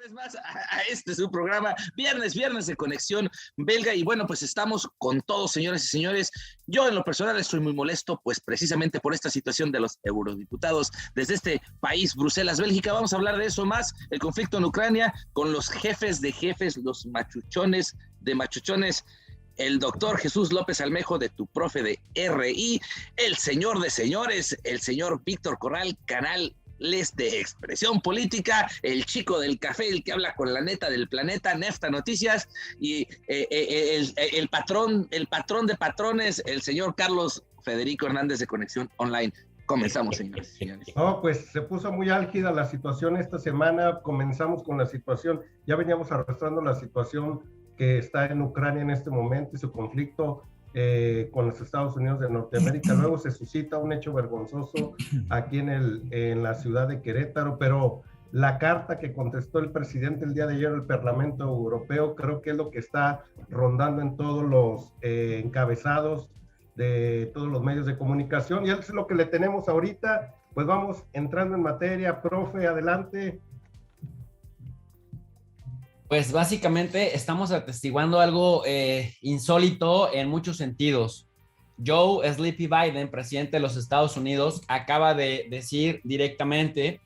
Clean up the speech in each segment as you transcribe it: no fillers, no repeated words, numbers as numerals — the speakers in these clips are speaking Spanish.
vez más a este su programa, viernes de Conexión Belga, y bueno, pues estamos con todos, señoras y señores. Yo en lo personal estoy muy molesto, pues precisamente por esta situación de los eurodiputados desde este país, Bruselas, Bélgica. Vamos a hablar de eso más, el conflicto en Ucrania, con los jefes de jefes, los machuchones de machuchones, el doctor Jesús López Almejo de Tu Profe de RI, el señor de señores, el señor Víctor Corral, canales de expresión política, el chico del café, el que habla con la neta del planeta, Nefta Noticias, y el patrón de patrones, el señor Carlos Federico Hernández de Conexión Online. Comenzamos, señores. No, pues se puso muy álgida la situación esta semana. Comenzamos con la situación, ya veníamos arrastrando la situación que está en Ucrania en este momento y su conflicto con los Estados Unidos de Norteamérica. Luego se suscita un hecho vergonzoso aquí en la ciudad de Querétaro, pero la carta que contestó el presidente el día de ayer al Parlamento Europeo creo que es lo que está rondando en todos los encabezados de todos los medios de comunicación, y eso es lo que le tenemos ahorita. Pues vamos entrando en materia. Profe, adelante. Pues básicamente estamos atestiguando algo insólito en muchos sentidos. Joe Sleepy Biden, presidente de los Estados Unidos, acaba de decir directamente: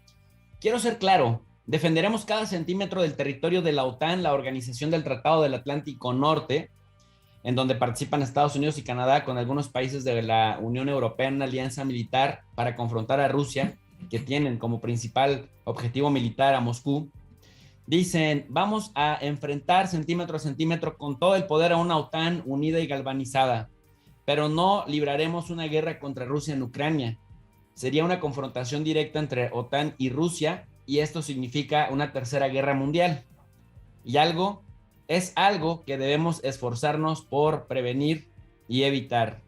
quiero ser claro, defenderemos cada centímetro del territorio de la OTAN, la Organización del Tratado del Atlántico Norte, en donde participan Estados Unidos y Canadá con algunos países de la Unión Europea en una alianza militar para confrontar a Rusia, que tienen como principal objetivo militar a Moscú. Dicen, vamos a enfrentar centímetro a centímetro con todo el poder a una OTAN unida y galvanizada, pero no libraremos una guerra contra Rusia en Ucrania. Sería una confrontación directa entre OTAN y Rusia, y esto significa una tercera guerra mundial. Y es algo que debemos esforzarnos por prevenir y evitar.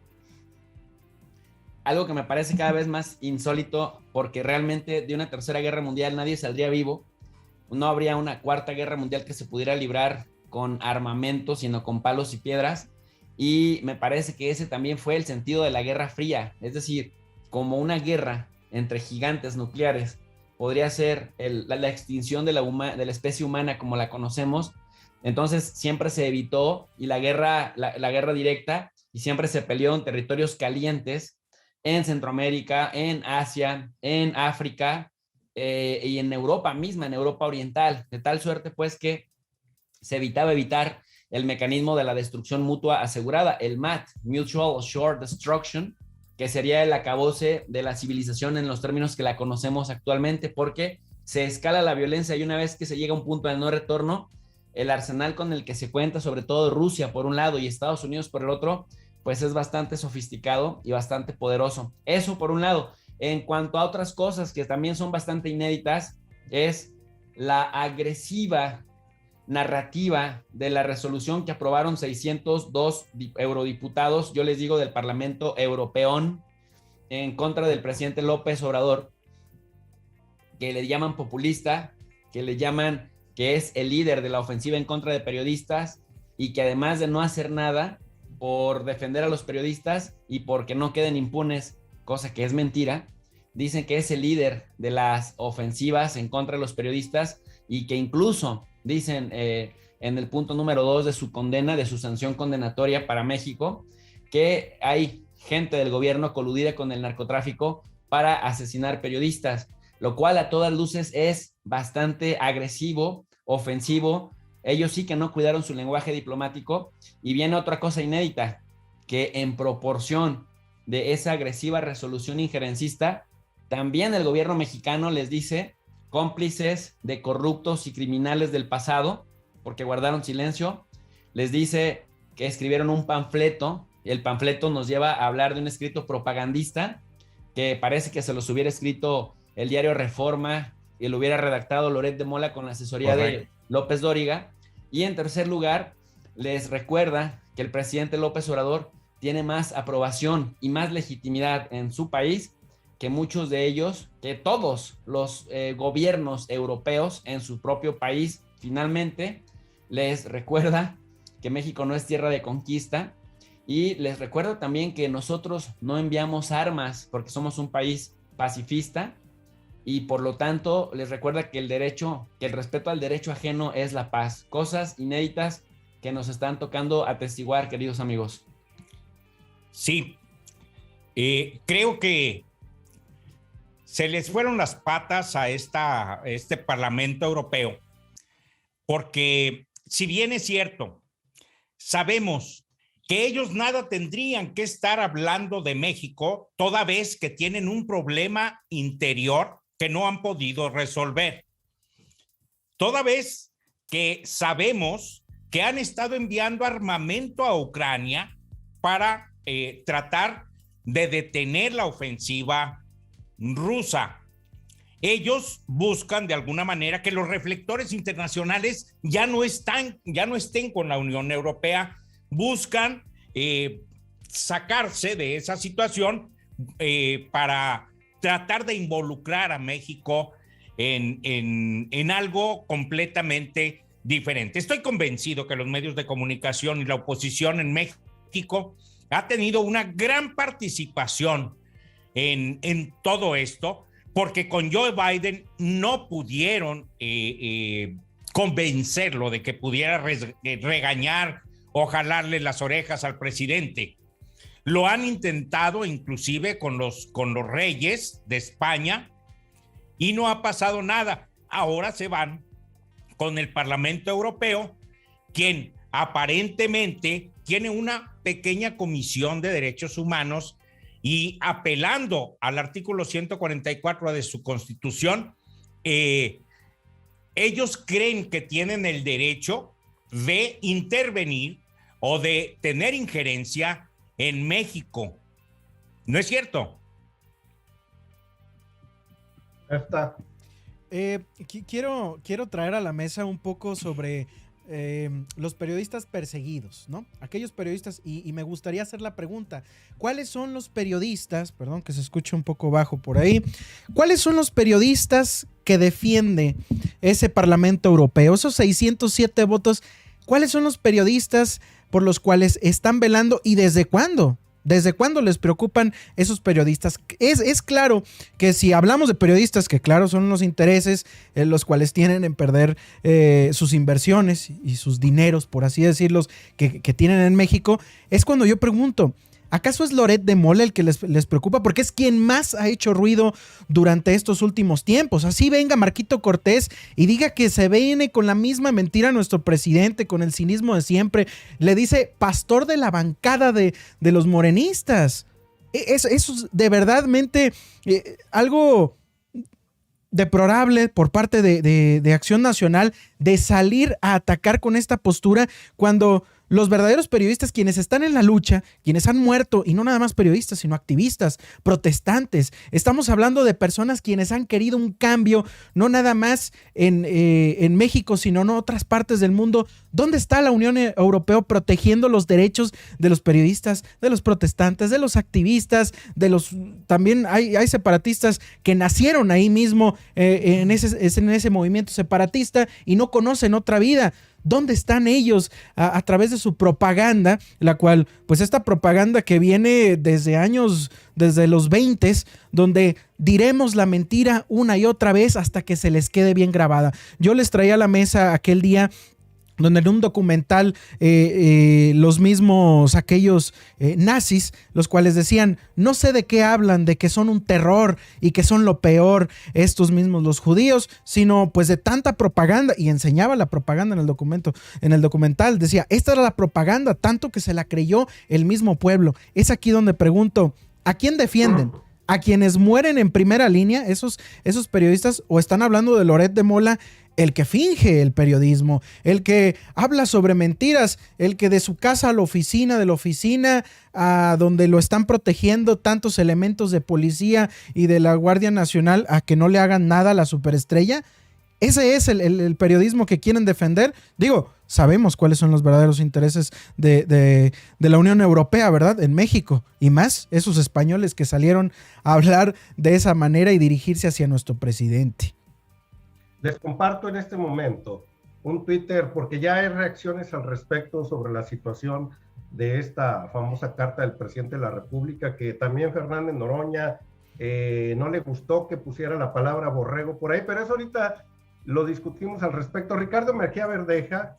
Algo que me parece cada vez más insólito, porque realmente de una tercera guerra mundial nadie saldría vivo. No habría una cuarta guerra mundial que se pudiera librar con armamento, sino con palos y piedras. Y me parece que ese también fue el sentido de la Guerra Fría. Es decir, como una guerra entre gigantes nucleares podría ser la extinción de la especie humana como la conocemos. Entonces siempre se evitó y la guerra directa, y siempre se peleó en territorios calientes, en Centroamérica, en Asia, en África, y en Europa misma, en Europa Oriental, de tal suerte pues que se evitaba el mecanismo de la destrucción mutua asegurada, el MAD, Mutual Assured Destruction, que sería el acabose de la civilización en los términos que la conocemos actualmente, porque se escala la violencia y una vez que se llega a un punto de no retorno, el arsenal con el que se cuenta, sobre todo Rusia por un lado y Estados Unidos por el otro, pues es bastante sofisticado y bastante poderoso. Eso por un lado. En cuanto a otras cosas que también son bastante inéditas, es la agresiva narrativa de la resolución que aprobaron 602 eurodiputados, yo les digo del Parlamento Europeo, en contra del presidente López Obrador, que le llaman populista, que le llaman que es el líder de la ofensiva en contra de periodistas, y que además de no hacer nada por defender a los periodistas y porque no queden impunes, cosa que es mentira, dicen que es el líder de las ofensivas en contra de los periodistas, y que incluso dicen en el punto número 2 de su condena, de su sanción condenatoria para México, que hay gente del gobierno coludida con el narcotráfico para asesinar periodistas, lo cual a todas luces es bastante agresivo, ofensivo. Ellos sí que no cuidaron su lenguaje diplomático. Y viene otra cosa inédita, que en proporción de esa agresiva resolución injerencista, también el gobierno mexicano les dice cómplices de corruptos y criminales del pasado, porque guardaron silencio. Les dice que escribieron un panfleto, y el panfleto nos lleva a hablar de un escrito propagandista que parece que se los hubiera escrito el diario Reforma y lo hubiera redactado Loret de Mola con la asesoría de López Dóriga. Y en tercer lugar, les recuerda que el presidente López Obrador tiene más aprobación y más legitimidad en su país que muchos de ellos, que todos los gobiernos europeos en su propio país. Finalmente, les recuerda que México no es tierra de conquista, y les recuerda también que nosotros no enviamos armas porque somos un país pacifista, y por lo tanto les recuerda que el respeto al derecho ajeno es la paz. Cosas inéditas que nos están tocando atestiguar, queridos amigos. Sí, creo que se les fueron las patas a este Parlamento Europeo, porque si bien es cierto, sabemos que ellos nada tendrían que estar hablando de México, toda vez que tienen un problema interior que no han podido resolver. Toda vez que sabemos que han estado enviando armamento a Ucrania para tratar de detener la ofensiva rusa. Ellos buscan de alguna manera que los reflectores internacionales ya no estén con la Unión Europea, buscan sacarse de esa situación para tratar de involucrar a México en algo completamente diferente. Estoy convencido que los medios de comunicación y la oposición en México ha tenido una gran participación en todo esto, porque con Joe Biden no pudieron convencerlo de que pudiera regañar o jalarle las orejas al presidente. Lo han intentado inclusive con los reyes de España y no ha pasado nada. Ahora se van con el Parlamento Europeo, quien aparentemente tiene una pequeña comisión de derechos humanos y apelando al artículo 144 de su Constitución, ellos creen que tienen el derecho de intervenir o de tener injerencia en México. ¿No es cierto? Está. Quiero traer a la mesa un poco sobre los periodistas perseguidos, ¿no? Aquellos periodistas, y me gustaría hacer la pregunta, ¿cuáles son los periodistas, perdón que se escuche un poco bajo por ahí, cuáles son los periodistas que defiende ese Parlamento Europeo, esos 607 votos, cuáles son los periodistas por los cuales están velando y desde cuándo? ¿Desde cuándo les preocupan esos periodistas? Es claro que si hablamos de periodistas, que claro son los intereses los cuales tienen en perder sus inversiones y sus dineros, por así decirlos, que tienen en México, es cuando yo pregunto, ¿acaso es Loret de Mola el que les preocupa? Porque es quien más ha hecho ruido durante estos últimos tiempos. Así venga Marquito Cortés y diga que se viene con la misma mentira a nuestro presidente, con el cinismo de siempre. Le dice pastor de la bancada de los morenistas. Eso es de verdadmente algo deplorable por parte de Acción Nacional de salir a atacar con esta postura cuando los verdaderos periodistas, quienes están en la lucha, quienes han muerto, y no nada más periodistas, sino activistas, protestantes, estamos hablando de personas quienes han querido un cambio, no nada más en México, sino en otras partes del mundo. ¿Dónde está la Unión Europea protegiendo los derechos de los periodistas, de los protestantes, de los activistas, también hay separatistas que nacieron ahí mismo en ese movimiento separatista y no conocen otra vida? ¿Dónde están ellos a través de su propaganda? La cual, pues esta propaganda que viene desde años, desde los 20s, donde diremos la mentira una y otra vez hasta que se les quede bien grabada. Yo les traía a la mesa aquel día donde en un documental los mismos, aquellos nazis, los cuales decían, no sé de qué hablan, de que son un terror y que son lo peor estos mismos los judíos, sino pues de tanta propaganda, y enseñaba la propaganda en el documental, decía, esta era la propaganda, tanto que se la creyó el mismo pueblo. Es aquí donde pregunto, ¿a quién defienden? ¿A quienes mueren en primera línea, esos periodistas, o están hablando de Loret de Mola, el que finge el periodismo, el que habla sobre mentiras, el que de su casa a la oficina, de la oficina a donde lo están protegiendo tantos elementos de policía y de la Guardia Nacional a que no le hagan nada a la superestrella? Ese es el periodismo que quieren defender. Digo, sabemos cuáles son los verdaderos intereses de la Unión Europea, ¿verdad? En México, y más esos españoles que salieron a hablar de esa manera y dirigirse hacia nuestro presidente. Les comparto en este momento un Twitter, porque ya hay reacciones al respecto sobre la situación de esta famosa carta del presidente de la República, que también Fernández Noroña no le gustó que pusiera la palabra borrego por ahí, pero eso ahorita lo discutimos al respecto. Ricardo Mejía Verdeja,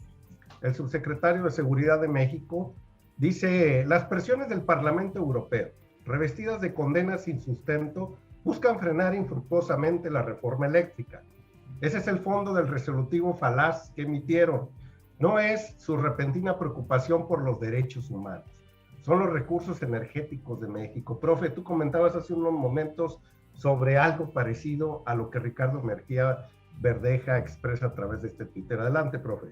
el subsecretario de Seguridad de México, dice: las presiones del Parlamento Europeo, revestidas de condenas sin sustento, buscan frenar infructuosamente la reforma eléctrica. Ese es el fondo del resolutivo falaz que emitieron. No es su repentina preocupación por los derechos humanos, son los recursos energéticos de México. Profe, tú comentabas hace unos momentos sobre algo parecido a lo que Ricardo Mejía Verdeja expresa a través de este Twitter. Adelante, profe.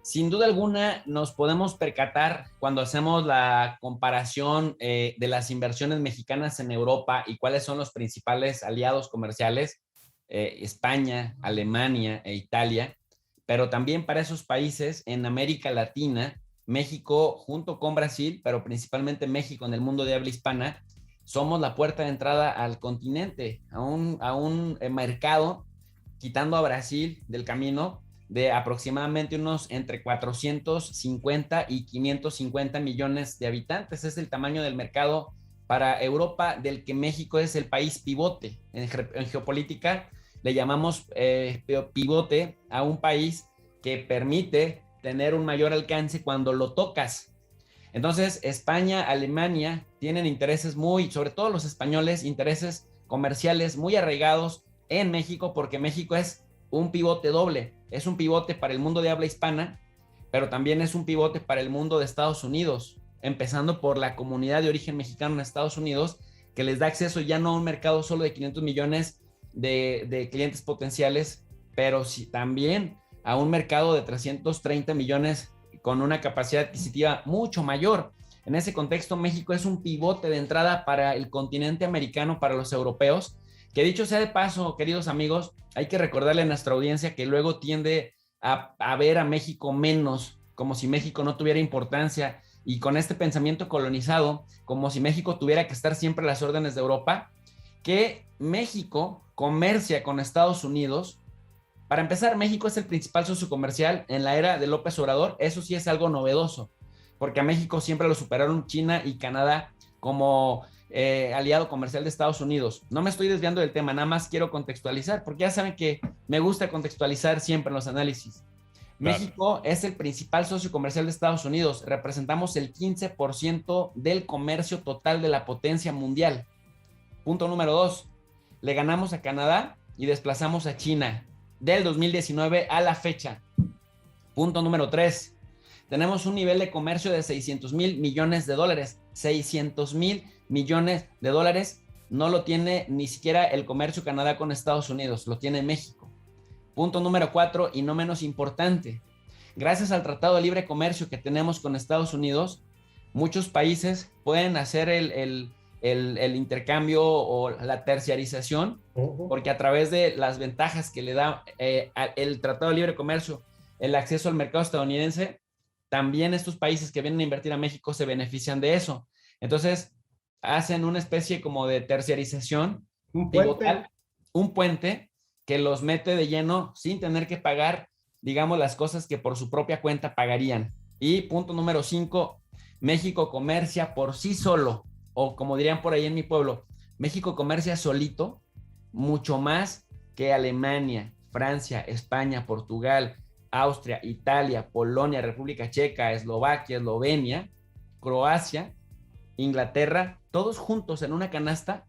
Sin duda alguna nos podemos percatar cuando hacemos la comparación de las inversiones mexicanas en Europa y cuáles son los principales aliados comerciales, España, Alemania e Italia, pero también para esos países en América Latina, México junto con Brasil, pero principalmente México en el mundo de habla hispana, somos la puerta de entrada al continente, a un mercado, quitando a Brasil del camino, de aproximadamente unos entre 450 y 550 millones de habitantes. Es el tamaño del mercado para Europa, del que México es el país pivote. En geopolítica le llamamos pivote a un país que permite tener un mayor alcance cuando lo tocas. Entonces, España, Alemania tienen intereses sobre todo los españoles, intereses comerciales muy arraigados en México, porque México es un pivote doble. Es un pivote para el mundo de habla hispana, pero también es un pivote para el mundo de Estados Unidos, empezando por la comunidad de origen mexicano en Estados Unidos, que les da acceso ya no a un mercado solo de 500 millones de clientes potenciales, pero sí también a un mercado de 330 millones con una capacidad adquisitiva mucho mayor. En ese contexto, México es un pivote de entrada para el continente americano, para los europeos, que dicho sea de paso, queridos amigos, hay que recordarle a nuestra audiencia que luego tiende a ver a México menos, como si México no tuviera importancia, y con este pensamiento colonizado, como si México tuviera que estar siempre a las órdenes de Europa, que México comercia con Estados Unidos. Para empezar, México es el principal socio comercial en la era de López Obrador. Eso sí es algo novedoso, porque a México siempre lo superaron China y Canadá como aliado comercial de Estados Unidos. No me estoy desviando del tema, nada más quiero contextualizar, porque ya saben que me gusta contextualizar siempre en los análisis. Claro. México es el principal socio comercial de Estados Unidos. Representamos el 15% del comercio total de la potencia mundial. Punto número 2. Le ganamos a Canadá y desplazamos a China del 2019 a la fecha. Punto número 3. Tenemos un nivel de comercio de 600 mil millones de dólares. 600 mil millones de dólares no lo tiene ni siquiera el comercio Canadá con Estados Unidos, lo tiene México. Punto número 4, y no menos importante. Gracias al Tratado de Libre Comercio que tenemos con Estados Unidos, muchos países pueden hacer el intercambio o la terciarización, porque a través de las ventajas que le da el Tratado de Libre Comercio, el acceso al mercado estadounidense, también estos países que vienen a invertir a México se benefician de eso. Entonces, hacen una especie como de terciarización, un puente que los mete de lleno sin tener que pagar, digamos, las cosas que por su propia cuenta pagarían. Y punto número 5, México comercia por sí solo, o como dirían por ahí en mi pueblo, México comercia solito mucho más que Alemania, Francia, España, Portugal, Austria, Italia, Polonia, República Checa, Eslovaquia, Eslovenia, Croacia, Inglaterra, todos juntos en una canasta.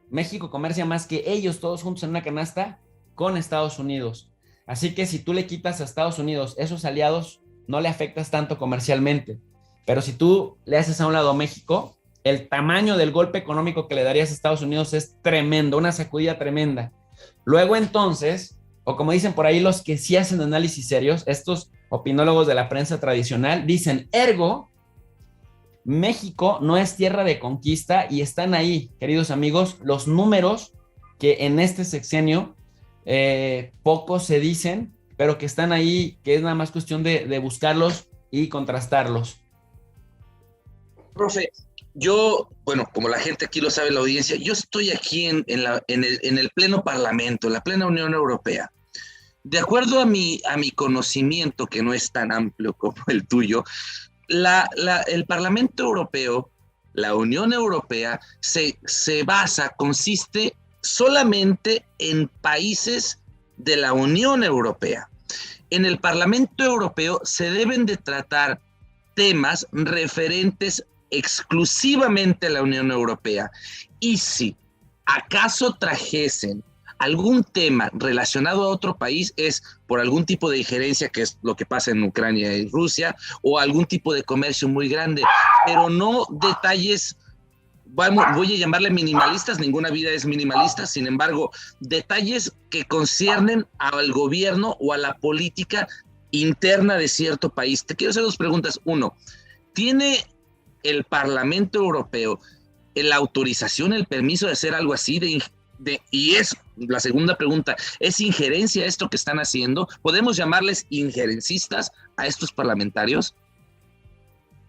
México comercia más que ellos todos juntos en una canasta con Estados Unidos. Así que si tú le quitas a Estados Unidos esos aliados, no le afectas tanto comercialmente. Pero si tú le haces a un lado a México, el tamaño del golpe económico que le darías a Estados Unidos es tremendo, una sacudida tremenda. Luego entonces, o como dicen por ahí los que sí hacen análisis serios, estos opinólogos de la prensa tradicional, dicen, ergo, México no es tierra de conquista, y están ahí, queridos amigos, los números que en este sexenio pocos se dicen, pero que están ahí, que es nada más cuestión de buscarlos y contrastarlos. Profe, yo, bueno, como la gente aquí lo sabe, la audiencia, yo estoy aquí en el pleno parlamento, en la plena Unión Europea. De acuerdo a mi conocimiento, que no es tan amplio como el tuyo, el Parlamento Europeo la Unión Europea consiste solamente en países de la Unión Europea. En el Parlamento Europeo se deben de tratar temas referentes exclusivamente a la Unión Europea. Y si acaso trajesen algún tema relacionado a otro país, es por algún tipo de injerencia, que es lo que pasa en Ucrania y Rusia, o algún tipo de comercio muy grande, pero no detalles, voy a llamarle minimalistas, ninguna vida es minimalista, sin embargo, detalles que conciernen al gobierno o a la política interna de cierto país. Te quiero hacer dos preguntas. Uno, ¿tiene el Parlamento Europeo la autorización, el permiso de hacer algo así? Y es la segunda pregunta, ¿es injerencia esto que están haciendo? ¿Podemos llamarles injerencistas a estos parlamentarios?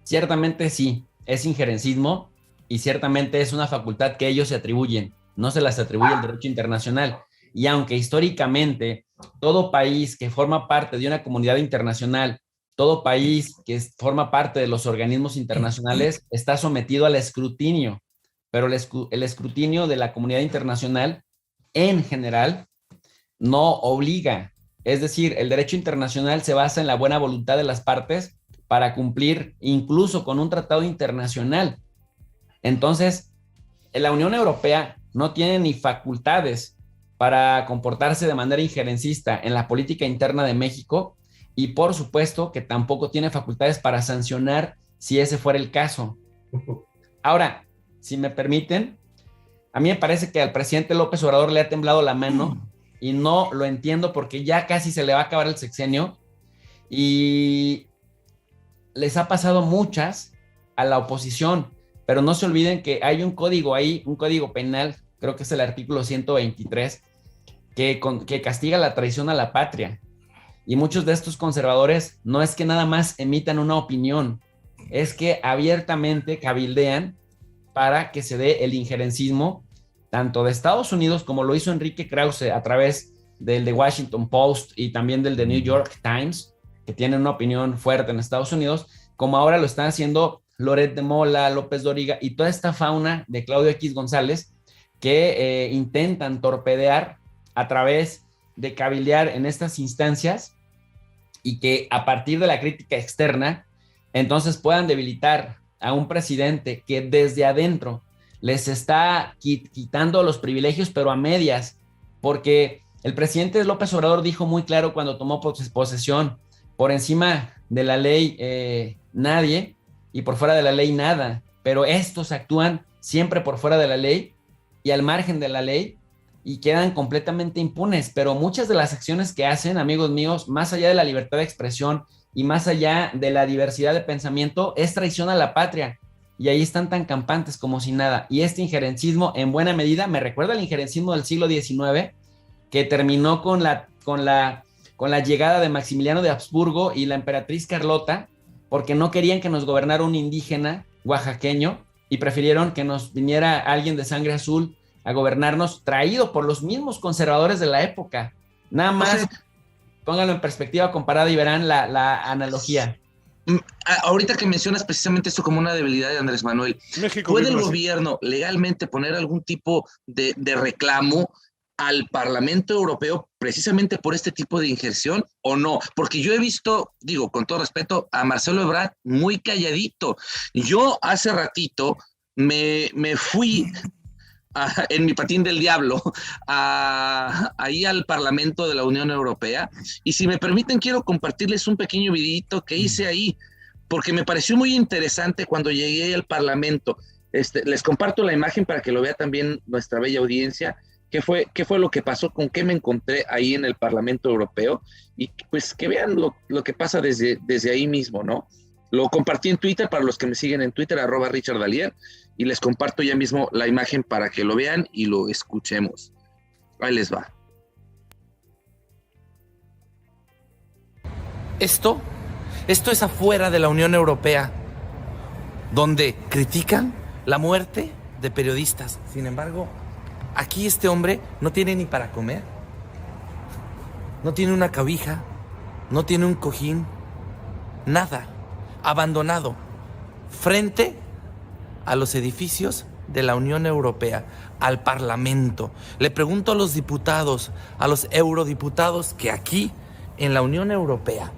Ciertamente sí, es injerencismo y ciertamente es una facultad que ellos se atribuyen, no se las atribuye el derecho internacional. Y aunque históricamente todo país que forma parte de una comunidad internacional, todo país que forma parte de los organismos internacionales está sometido al escrutinio, pero el escrutinio de la comunidad internacional en general no obliga. Es decir, el derecho internacional se basa en la buena voluntad de las partes para cumplir incluso con un tratado internacional. Entonces, la Unión Europea no tiene ni facultades para comportarse de manera injerencista en la política interna de México y por supuesto que tampoco tiene facultades para sancionar si ese fuera el caso. Ahora, si me permiten, a mí me parece que al presidente López Obrador le ha temblado la mano y no lo entiendo porque ya casi se le va a acabar el sexenio y les ha pasado muchas a la oposición, pero no se olviden que hay un código ahí, un código penal, creo que es el artículo 123, que castiga la traición a la patria. Y muchos de estos conservadores no es que nada más emitan una opinión, es que abiertamente cabildean para que se dé el injerencismo tanto de Estados Unidos, como lo hizo Enrique Krause a través del The Washington Post y también del The New York Times, que tienen una opinión fuerte en Estados Unidos, como ahora lo están haciendo Loret de Mola, López Dóriga y toda esta fauna de Claudio X González que intentan torpedear a través de cabildear en estas instancias y que a partir de la crítica externa entonces puedan debilitar a un presidente que desde adentro les está quitando los privilegios, pero a medias, porque el presidente López Obrador dijo muy claro cuando tomó posesión, por encima de la ley nadie y por fuera de la ley nada, pero estos actúan siempre por fuera de la ley y al margen de la ley y quedan completamente impunes, pero muchas de las acciones que hacen, amigos míos, más allá de la libertad de expresión y más allá de la diversidad de pensamiento, es traición a la patria. Y ahí están tan campantes como si nada. Y este injerencismo, en buena medida, me recuerda al injerencismo del siglo XIX, que terminó con la llegada de Maximiliano de Habsburgo y la emperatriz Carlota, porque no querían que nos gobernara un indígena oaxaqueño y prefirieron que nos viniera alguien de sangre azul a gobernarnos, traído por los mismos conservadores de la época. Nada más, pónganlo en perspectiva comparada y verán la analogía. Ahorita que mencionas precisamente esto como una debilidad de Andrés Manuel, ¿puede el gobierno legalmente poner algún tipo de reclamo al Parlamento Europeo precisamente por este tipo de injerción o no? Porque yo he visto, digo, con todo respeto, a Marcelo Ebrard muy calladito. Yo hace ratito me fui en mi patín del diablo ahí al Parlamento de la Unión Europea, y si me permiten quiero compartirles un pequeño videito que hice ahí, porque me pareció muy interesante cuando llegué al Parlamento. Les comparto la imagen para que lo vea también nuestra bella audiencia, qué fue lo que pasó, con qué me encontré ahí en el Parlamento Europeo, y pues que vean lo que pasa desde ahí mismo, ¿no? Lo compartí en Twitter para los que me siguen en Twitter, @RichardDalier, y les comparto ya mismo la imagen para que lo vean y lo escuchemos. Ahí les va. Esto es afuera de la Unión Europea, donde critican la muerte de periodistas. Sin embargo, aquí este hombre no tiene ni para comer, no tiene una cobija, no tiene un cojín, nada, abandonado, frente a los edificios de la Unión Europea, al Parlamento. Le pregunto a los diputados, a los eurodiputados que aquí en la Unión Europea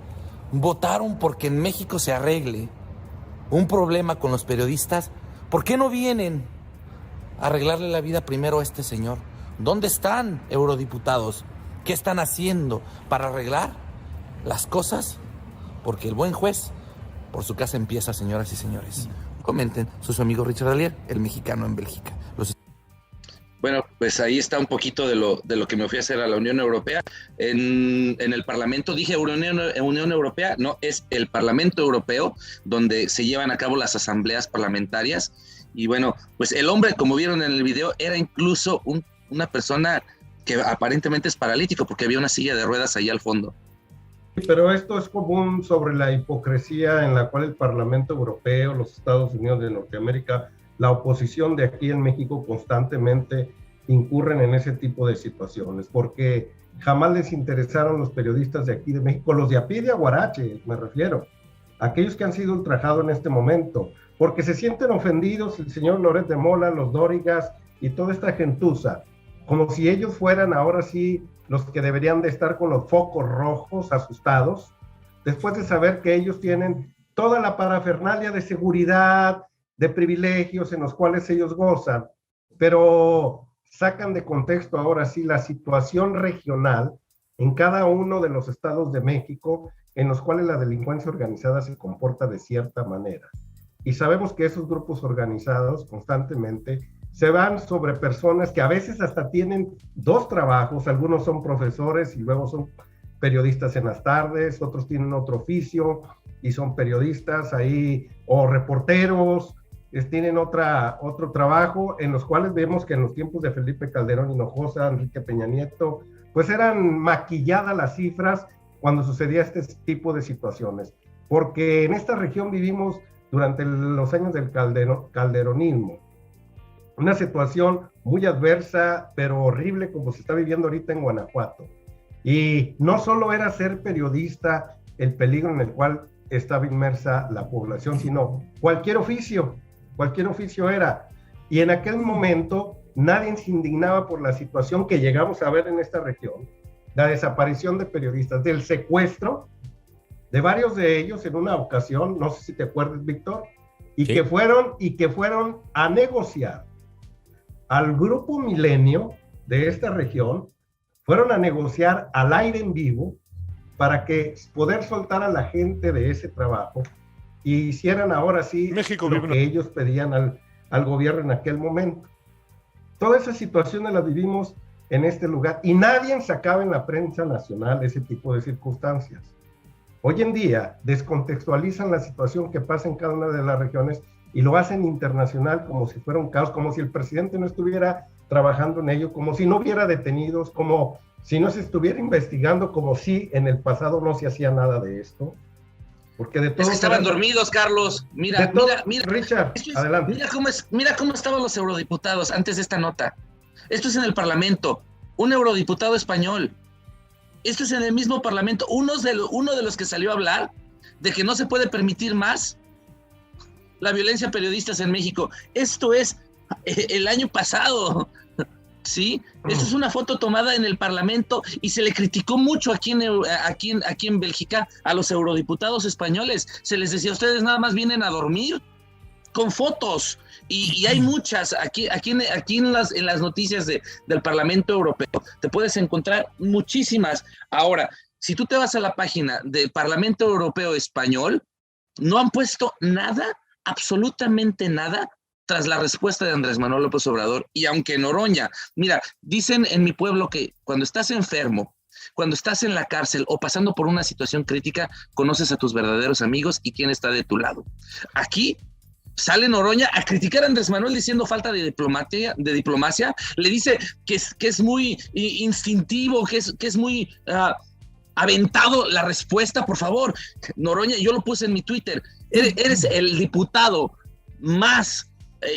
votaron porque en México se arregle un problema con los periodistas. ¿Por qué no vienen a arreglarle la vida primero a este señor? ¿Dónde están, eurodiputados? ¿Qué están haciendo para arreglar las cosas? Porque el buen juez por su casa empieza, señoras y señores. Comenten, su amigo Richard Dallier, el mexicano en Bélgica. Bueno, pues ahí está un poquito de lo que me fui a hacer a la Unión Europea. En el Parlamento, dije Unión Europea, no, es el Parlamento Europeo, donde se llevan a cabo las asambleas parlamentarias. Y bueno, pues el hombre, como vieron en el video, era incluso una persona que aparentemente es paralítico, porque había una silla de ruedas ahí al fondo. Pero esto es común sobre la hipocresía en la cual el Parlamento Europeo, los Estados Unidos de Norteamérica, la oposición de aquí en México constantemente incurren en ese tipo de situaciones, porque jamás les interesaron los periodistas de aquí de México, los de a pie de Aguarache, me refiero, aquellos que han sido ultrajados en este momento, porque se sienten ofendidos el señor Loret de Mola, los Dórigas y toda esta gentuza, como si ellos fueran ahora sí los que deberían de estar con los focos rojos asustados, después de saber que ellos tienen toda la parafernalia de seguridad, de privilegios en los cuales ellos gozan, pero sacan de contexto ahora sí la situación regional en cada uno de los estados de México en los cuales la delincuencia organizada se comporta de cierta manera. Y sabemos que esos grupos organizados constantemente se van sobre personas que a veces hasta tienen 2 trabajos, algunos son profesores y luego son periodistas en las tardes, otros tienen otro oficio y son periodistas ahí, o reporteros, tienen otro trabajo, en los cuales vemos que en los tiempos de Felipe Calderón Hinojosa, Enrique Peña Nieto, pues eran maquilladas las cifras cuando sucedía este tipo de situaciones, porque en esta región vivimos durante los años del calderonismo, una situación muy adversa, pero horrible como se está viviendo ahorita en Guanajuato. Y no solo era ser periodista el peligro en el cual estaba inmersa la población, sino cualquier oficio era. Y en aquel momento nadie se indignaba por la situación que llegamos a ver en esta región, la desaparición de periodistas, del secuestro de varios de ellos en una ocasión, no sé si te acuerdas, Víctor, y sí, que fueron a negociar al Grupo Milenio de esta región, fueron a negociar al aire en vivo para que poder soltar a la gente de ese trabajo y hicieran ahora sí México, lo que ellos pedían al gobierno en aquel momento. Todas esas situaciones las vivimos en este lugar y nadie sacaba en la prensa nacional ese tipo de circunstancias. Hoy en día descontextualizan la situación que pasa en cada una de las regiones y lo hacen internacional como si fuera un caos, como si el presidente no estuviera trabajando en ello, como si no hubiera detenidos, como si no se estuviera investigando, como si en el pasado no se hacía nada de esto. Porque de todos estaban dormidos, Carlos. Mira, Richard, adelante. Mira cómo estaban los eurodiputados antes de esta nota. Esto es en el Parlamento, un eurodiputado español. Esto es en el mismo Parlamento, uno de los que salió a hablar de que no se puede permitir más la violencia a periodistas en México. Esto es el año pasado, ¿sí? Esto es una foto tomada en el Parlamento y se le criticó mucho aquí en Bélgica a los eurodiputados españoles. Se les decía, ustedes nada más vienen a dormir con fotos. Y hay muchas, aquí en las noticias del Parlamento Europeo, te puedes encontrar muchísimas. Ahora, si tú te vas a la página del Parlamento Europeo Español, no han puesto nada, absolutamente nada, tras la respuesta de Andrés Manuel López Obrador. Y aunque Noroña, mira, dicen en mi pueblo que cuando estás enfermo, cuando estás en la cárcel o pasando por una situación crítica, conoces a tus verdaderos amigos y quién está de tu lado. Aquí sale Noroña a criticar a Andrés Manuel diciendo falta de diplomacia, le dice que es muy instintivo, que es muy aventado la respuesta. Por favor, Noroña, yo lo puse en mi Twitter, eres el diputado más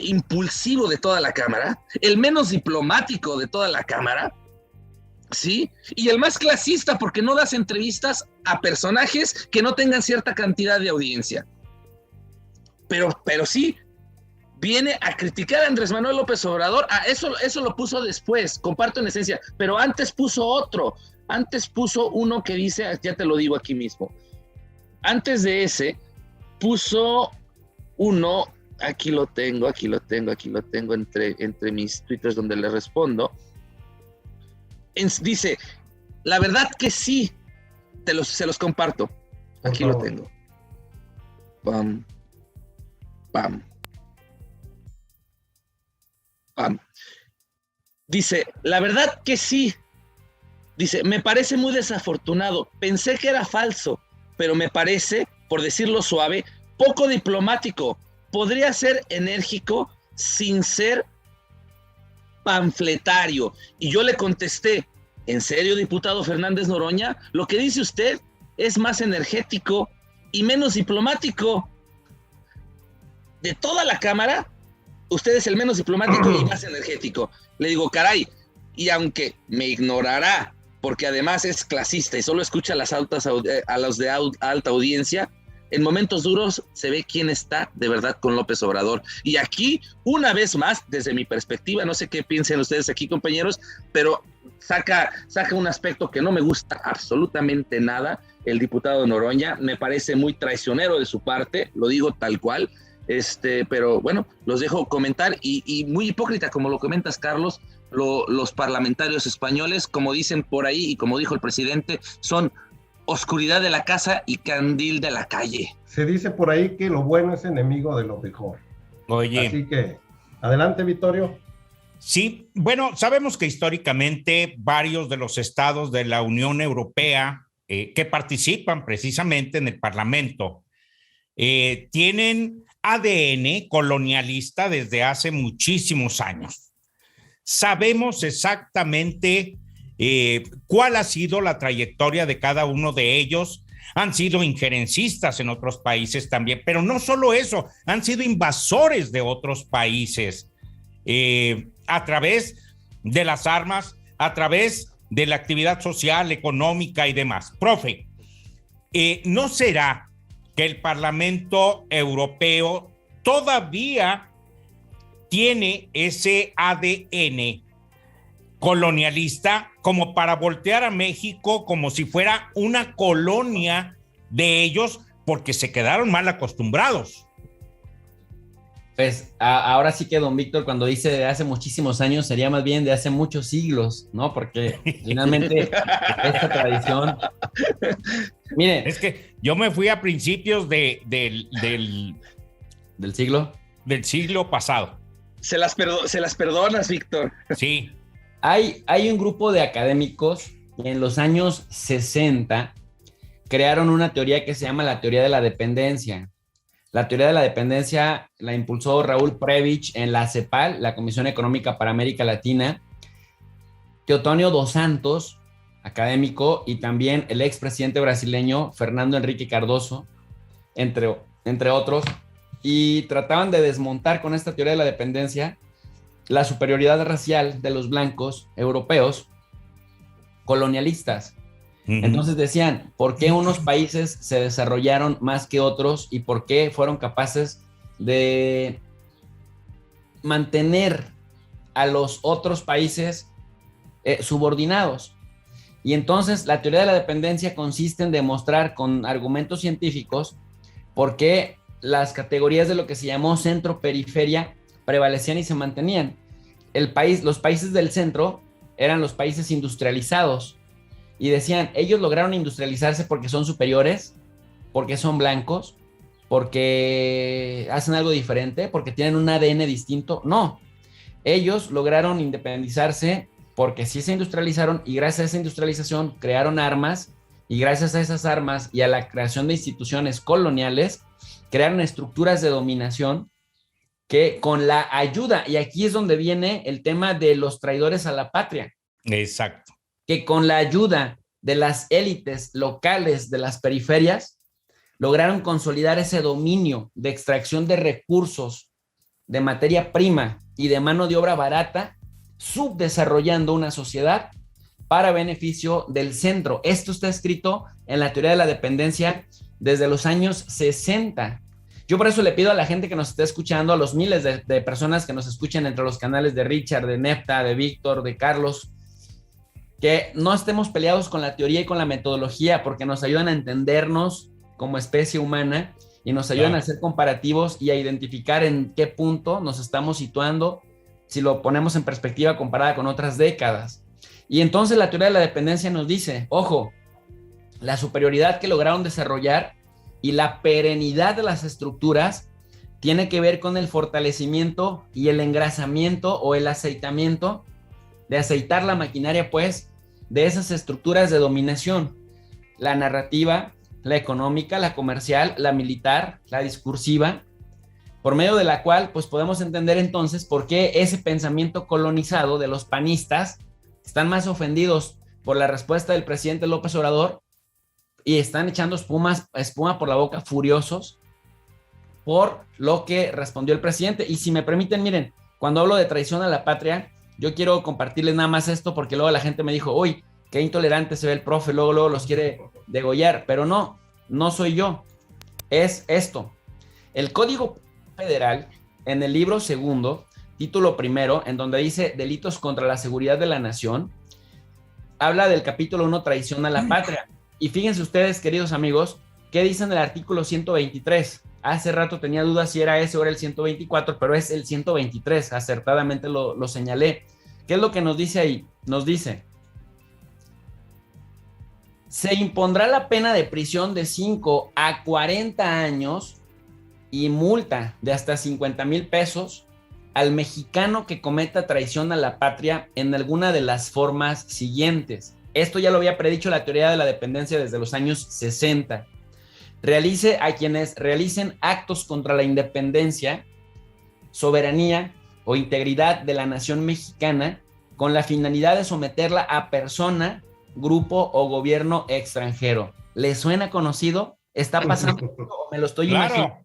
impulsivo de toda la Cámara, el menos diplomático de toda la Cámara, ¿sí? Y el más clasista porque no das entrevistas a personajes que no tengan cierta cantidad de audiencia. Pero sí, viene a criticar a Andrés Manuel López Obrador. Eso lo puso después, comparto en esencia, pero antes puso otro. Antes puso uno que dice, ya te lo digo aquí mismo. Antes de ese, puso uno, aquí lo tengo entre mis twitters donde le respondo. Dice, la verdad que sí, se los comparto. Aquí lo tengo. Pam, pam, pam. Dice, la verdad que sí. Dice, me parece muy desafortunado. Pensé que era falso, pero me parece, por decirlo suave, poco diplomático. Podría ser enérgico sin ser panfletario. Y yo le contesté, ¿en serio, diputado Fernández Noroña? Lo que dice usted es más energético y menos diplomático. De toda la Cámara, usted es el menos diplomático y más energético. Le digo, caray, y aunque me ignorará, porque además es clasista y solo escucha a los de alta audiencia, en momentos duros se ve quién está de verdad con López Obrador. Y aquí, una vez más, desde mi perspectiva, no sé qué piensen ustedes aquí, compañeros, pero saca un aspecto que no me gusta absolutamente nada, el diputado Noroña. Me parece muy traicionero de su parte, lo digo tal cual, pero bueno, los dejo comentar, y muy hipócrita, como lo comentas, Carlos. Los parlamentarios españoles, como dicen por ahí y como dijo el presidente, son oscuridad de la casa y candil de la calle. Se dice por ahí que lo bueno es enemigo de lo mejor. Oye. Así que, adelante, Vittorio. Sí, bueno, sabemos que históricamente varios de los estados de la Unión Europea que participan precisamente en el Parlamento tienen ADN colonialista desde hace muchísimos años. Sabemos exactamente cuál ha sido la trayectoria de cada uno de ellos. Han sido injerencistas en otros países también, pero no solo eso, han sido invasores de otros países a través de las armas, a través de la actividad social, económica y demás. Profe, ¿no será que el Parlamento Europeo todavía tiene ese ADN colonialista como para voltear a México como si fuera una colonia de ellos, porque se quedaron mal acostumbrados? Pues ahora sí que don Víctor, cuando dice de hace muchísimos años, sería más bien de hace muchos siglos, ¿no? Porque finalmente esta tradición... Miren, es que yo me fui a principios del siglo. Del siglo pasado. Se las perdonas, Víctor. Sí. Hay un grupo de académicos que en los años 60 crearon una teoría que se llama la teoría de la dependencia. La teoría de la dependencia la impulsó Raúl Prebisch en la CEPAL, la Comisión Económica para América Latina, Teotonio dos Santos, académico, y también el expresidente brasileño Fernando Henrique Cardoso, entre otros, y trataban de desmontar con esta teoría de la dependencia la superioridad racial de los blancos europeos colonialistas. Entonces decían, ¿por qué unos países se desarrollaron más que otros y por qué fueron capaces de mantener a los otros países subordinados? Y entonces la teoría de la dependencia consiste en demostrar con argumentos científicos por qué las categorías de lo que se llamó centro-periferia prevalecían y se mantenían. Los países del centro eran los países industrializados, y decían, ellos lograron industrializarse porque son superiores, porque son blancos, porque hacen algo diferente, porque tienen un ADN distinto. No, ellos lograron independizarse porque sí se industrializaron, y gracias a esa industrialización crearon armas, y gracias a esas armas y a la creación de instituciones coloniales, crearon estructuras de dominación que con la ayuda, y aquí es donde viene el tema de los traidores a la patria. Exacto. Que con la ayuda de las élites locales de las periferias lograron consolidar ese dominio de extracción de recursos, de materia prima y de mano de obra barata, subdesarrollando una sociedad para beneficio del centro. Esto está escrito en la teoría de la dependencia desde los años 60. Yo por eso le pido a la gente que nos esté escuchando, a los miles de personas que nos escuchen entre los canales de Richard, de Nefta, de Víctor, de Carlos, que no estemos peleados con la teoría y con la metodología, porque nos ayudan a entendernos como especie humana y nos ayudan a hacer comparativos y a identificar en qué punto nos estamos situando si lo ponemos en perspectiva comparada con otras décadas. Y entonces la teoría de la dependencia nos dice, ojo, la superioridad que lograron desarrollar y la perenidad de las estructuras tiene que ver con el fortalecimiento y el engrasamiento o el aceitamiento, de aceitar la maquinaria, pues, de esas estructuras de dominación, la narrativa, la económica, la comercial, la militar, la discursiva, por medio de la cual, pues, podemos entender entonces por qué ese pensamiento colonizado de los panistas están más ofendidos por la respuesta del presidente López Obrador y están echando espuma por la boca, furiosos por lo que respondió el presidente. Y si me permiten, miren, cuando hablo de traición a la patria, yo quiero compartirles nada más esto, porque luego la gente me dijo, uy, qué intolerante se ve el profe, luego los quiere degollar, pero no soy yo, es esto. El Código Federal, en el libro segundo, título primero, en donde dice delitos contra la seguridad de la nación, habla del capítulo 1, traición a la patria. Y fíjense ustedes, queridos amigos, ¿qué dicen el artículo 123? Hace rato tenía dudas si era ese o era el 124, pero es el 123, acertadamente lo señalé. ¿Qué es lo que nos dice ahí? Nos dice, se impondrá la pena de prisión de 5 a 40 años y multa de hasta 50,000 pesos al mexicano que cometa traición a la patria en alguna de las formas siguientes. Esto ya lo había predicho la teoría de la dependencia desde los años 60. Realice a quienes realicen actos contra la independencia, soberanía o integridad de la nación mexicana con la finalidad de someterla a persona, grupo o gobierno extranjero. ¿Le suena conocido? ¿Está pasando o me lo estoy imaginando?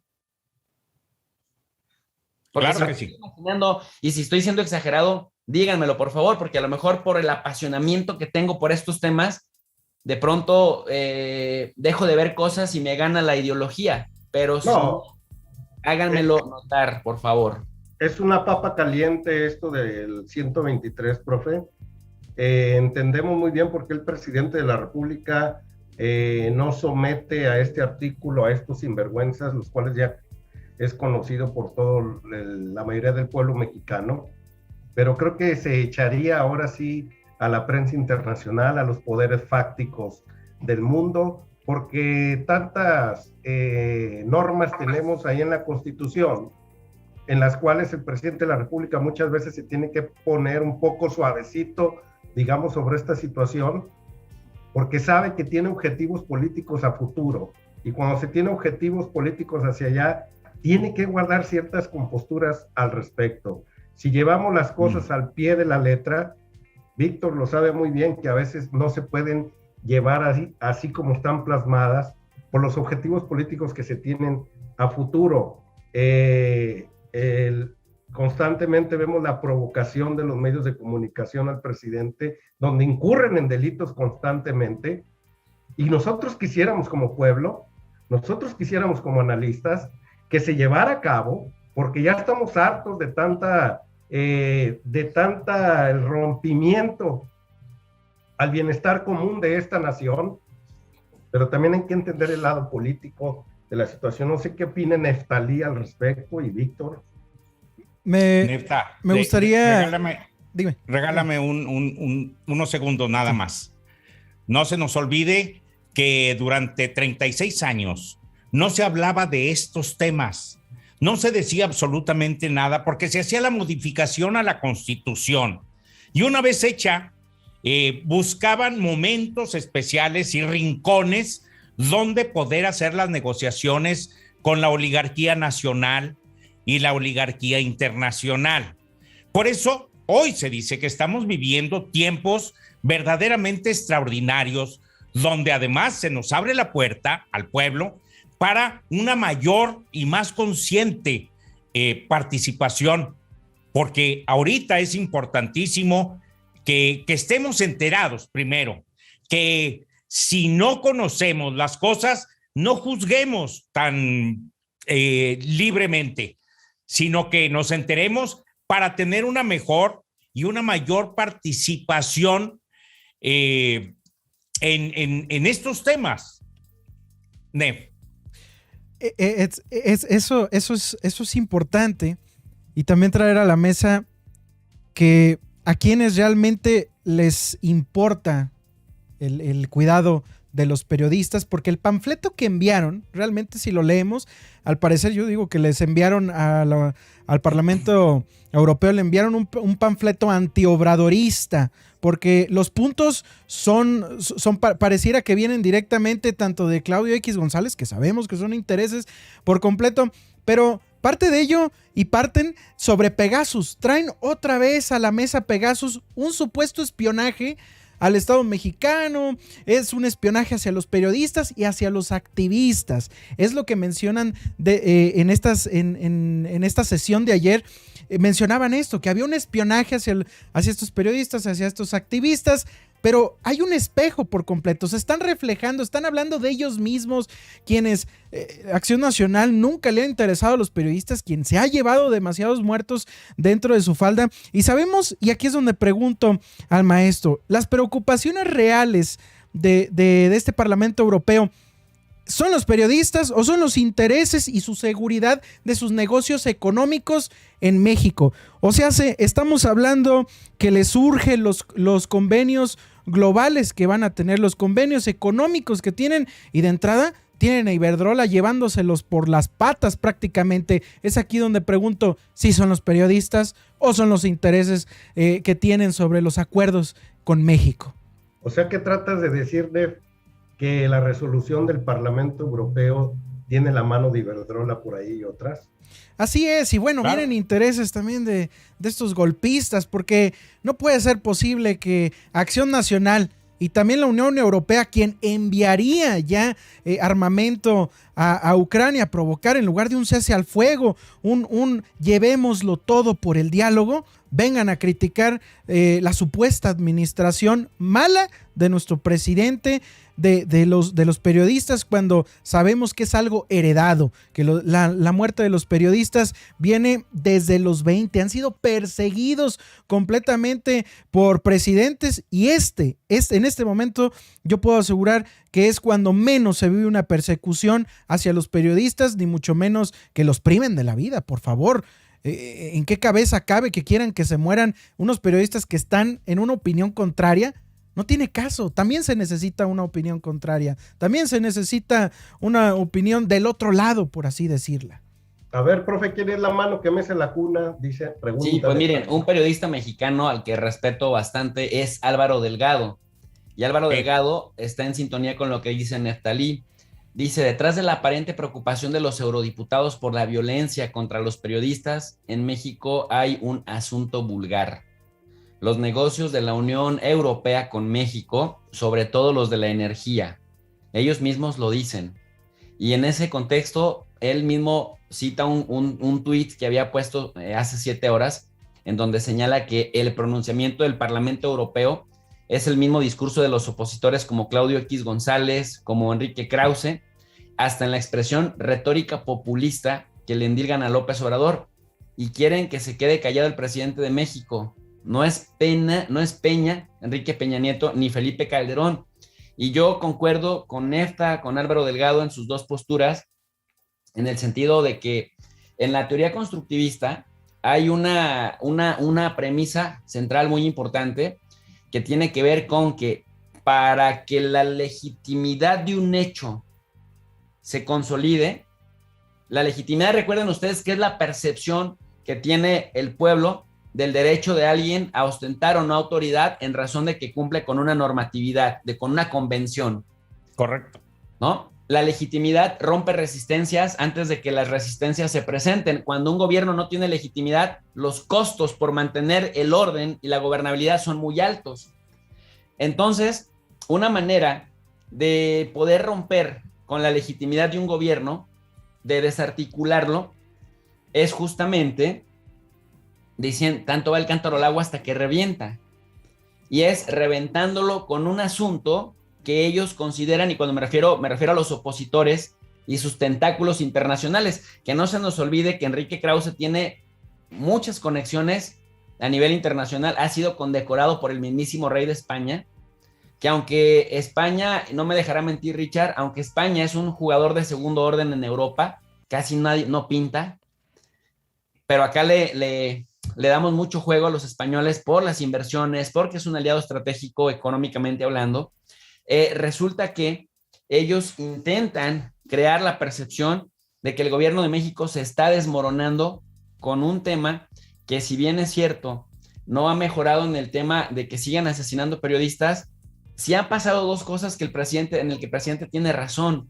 Porque claro que sí. Estoy imaginando, y si estoy siendo exagerado, díganmelo por favor, porque a lo mejor por el apasionamiento que tengo por estos temas, de pronto dejo de ver cosas y me gana la ideología, pero no, háganmelo notar, por favor. Es una papa caliente esto del 123, profe. Entendemos muy bien por qué el presidente de la República no somete a este artículo a estos sinvergüenzas, los cuales ya es conocido por toda la mayoría del pueblo mexicano, pero creo que se echaría ahora sí a la prensa internacional, a los poderes fácticos del mundo, porque tantas normas tenemos ahí en la Constitución, en las cuales el presidente de la República muchas veces se tiene que poner un poco suavecito, digamos, sobre esta situación, porque sabe que tiene objetivos políticos a futuro, y cuando se tiene objetivos políticos hacia allá, tiene que guardar ciertas composturas al respecto. Si llevamos las cosas al pie de la letra, Víctor lo sabe muy bien, que a veces no se pueden llevar así como están plasmadas por los objetivos políticos que se tienen a futuro. Constantemente vemos la provocación de los medios de comunicación al presidente, donde incurren en delitos constantemente, y nosotros quisiéramos como pueblo, nosotros quisiéramos como analistas, que se llevara a cabo, porque ya estamos hartos de tanta el rompimiento al bienestar común de esta nación, pero también hay que entender el lado político de la situación. No sé qué opina Neftalí al respecto y Víctor. Me gustaría... Regálame unos segundos nada más. No se nos olvide que durante 36 años no se hablaba de estos temas, no se decía absolutamente nada porque se hacía la modificación a la Constitución y una vez hecha, buscaban momentos especiales y rincones donde poder hacer las negociaciones con la oligarquía nacional y la oligarquía internacional. Por eso, hoy se dice que estamos viviendo tiempos verdaderamente extraordinarios, donde además se nos abre la puerta al pueblo para una mayor y más consciente participación, porque ahorita es importantísimo que estemos enterados primero, que si no conocemos las cosas, no juzguemos tan libremente, sino que nos enteremos para tener una mejor y una mayor participación en estos temas. Nef. Eso es importante, y también traer a la mesa que a quienes realmente les importa el cuidado de los periodistas, porque el panfleto que enviaron, realmente si lo leemos, al parecer yo digo que les enviaron al Parlamento Europeo, le enviaron un panfleto antiobradorista, porque los puntos pareciera que vienen directamente tanto de Claudio X González, que sabemos que son intereses por completo, pero parte de ello y parten sobre Pegasus. Traen otra vez a la mesa Pegasus, un supuesto espionaje al Estado mexicano, es un espionaje hacia los periodistas y hacia los activistas. Es lo que mencionan en esta sesión de ayer. Mencionaban esto, que había un espionaje hacia estos periodistas, hacia estos activistas, pero hay un espejo por completo, se están reflejando, están hablando de ellos mismos, quienes Acción Nacional nunca le ha interesado a los periodistas, quien se ha llevado demasiados muertos dentro de su falda, y sabemos, y aquí es donde pregunto al maestro, las preocupaciones reales de este Parlamento Europeo, ¿son los periodistas o son los intereses y su seguridad de sus negocios económicos en México? O sea, estamos hablando que les surgen los convenios globales que van a tener, los convenios económicos que tienen, y de entrada tienen a Iberdrola llevándoselos por las patas prácticamente. Es aquí donde pregunto si son los periodistas o son los intereses que tienen sobre los acuerdos con México. O sea, ¿qué tratas de decir, Nef? Que la resolución del Parlamento Europeo tiene la mano de Iberdrola por ahí y otras. Así es, y bueno, claro, vienen intereses también de estos golpistas, porque no puede ser posible que Acción Nacional y también la Unión Europea, quien enviaría ya armamento a Ucrania a provocar, en lugar de un cese al fuego, un llevémoslo todo por el diálogo, vengan a criticar la supuesta administración mala de nuestro presidente, de los periodistas, cuando sabemos que es algo heredado, que la muerte de los periodistas viene desde los 20, han sido perseguidos completamente por presidentes, y en este momento yo puedo asegurar que es cuando menos se vive una persecución hacia los periodistas, ni mucho menos que los priven de la vida, por favor. ¿En qué cabeza cabe que quieran que se mueran unos periodistas que están en una opinión contraria? No tiene caso. También se necesita una opinión contraria. También se necesita una opinión del otro lado, por así decirla. A ver, profe, ¿quién es la mano que mece la cuna? Dice, pregunta. Sí, pues miren, un periodista mexicano al que respeto bastante es Álvaro Delgado. Y Álvaro Delgado está en sintonía con lo que dice Neftalí. Dice, detrás de la aparente preocupación de los eurodiputados por la violencia contra los periodistas, en México hay un asunto vulgar. Los negocios de la Unión Europea con México, sobre todo los de la energía, ellos mismos lo dicen. Y en ese contexto, él mismo cita un tuit que había puesto hace 7 horas, en donde señala que el pronunciamiento del Parlamento Europeo es el mismo discurso de los opositores como Claudio X González, como Enrique Krause, hasta en la expresión retórica populista que le endilgan a López Obrador, y quieren que se quede callado el presidente de México. No es Peña, Enrique Peña Nieto, ni Felipe Calderón. Y yo concuerdo con Nefta, con Álvaro Delgado en sus dos posturas, en el sentido de que en la teoría constructivista hay una premisa central muy importante que tiene que ver con que para que la legitimidad de un hecho se consolide, la legitimidad, recuerden ustedes que es la percepción que tiene el pueblo del derecho de alguien a ostentar o no autoridad en razón de que cumple con una normatividad, con una convención. Correcto. ¿No? La legitimidad rompe resistencias antes de que las resistencias se presenten. Cuando un gobierno no tiene legitimidad, los costos por mantener el orden y la gobernabilidad son muy altos. Entonces, una manera de poder romper con la legitimidad de un gobierno, de desarticularlo, es justamente dicen, tanto va el cántaro al agua hasta que revienta, y es reventándolo con un asunto que ellos consideran, y cuando me refiero a los opositores, y sus tentáculos internacionales. Que no se nos olvide que Enrique Krause tiene muchas conexiones a nivel internacional, ha sido condecorado por el mismísimo rey de España, que aunque España, no me dejará mentir Richard, aunque España es un jugador de segundo orden en Europa, casi nadie, no pinta, pero acá le damos mucho juego a los españoles por las inversiones, porque es un aliado estratégico económicamente hablando. Resulta que ellos intentan crear la percepción de que el gobierno de México se está desmoronando con un tema que, si bien es cierto, no ha mejorado en el tema de que sigan asesinando periodistas. Sí han pasado dos cosas en el que el presidente tiene razón.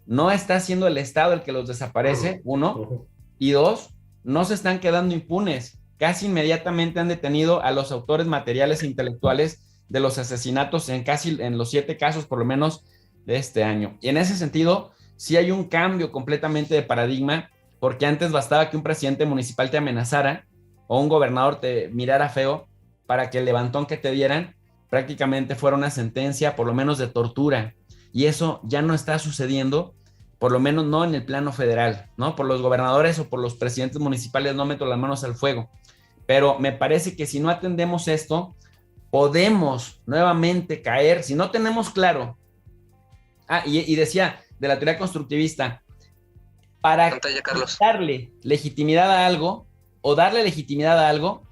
No está siendo el Estado el que los desaparece, uno, y dos, no se están quedando impunes. Casi inmediatamente han detenido a los autores materiales e intelectuales de los asesinatos en los 7 casos, por lo menos, de este año. Y en ese sentido, sí hay un cambio completamente de paradigma, porque antes bastaba que un presidente municipal te amenazara o un gobernador te mirara feo para que el levantón que te dieran prácticamente fuera una sentencia, por lo menos de tortura. Y eso ya no está sucediendo, por lo menos no en el plano federal, ¿no? Por los gobernadores o por los presidentes municipales no meto las manos al fuego. Pero me parece que si no atendemos esto, podemos nuevamente caer, si no tenemos claro. Y decía, de la teoría constructivista, para darle legitimidad a algo, o darle legitimidad a algo,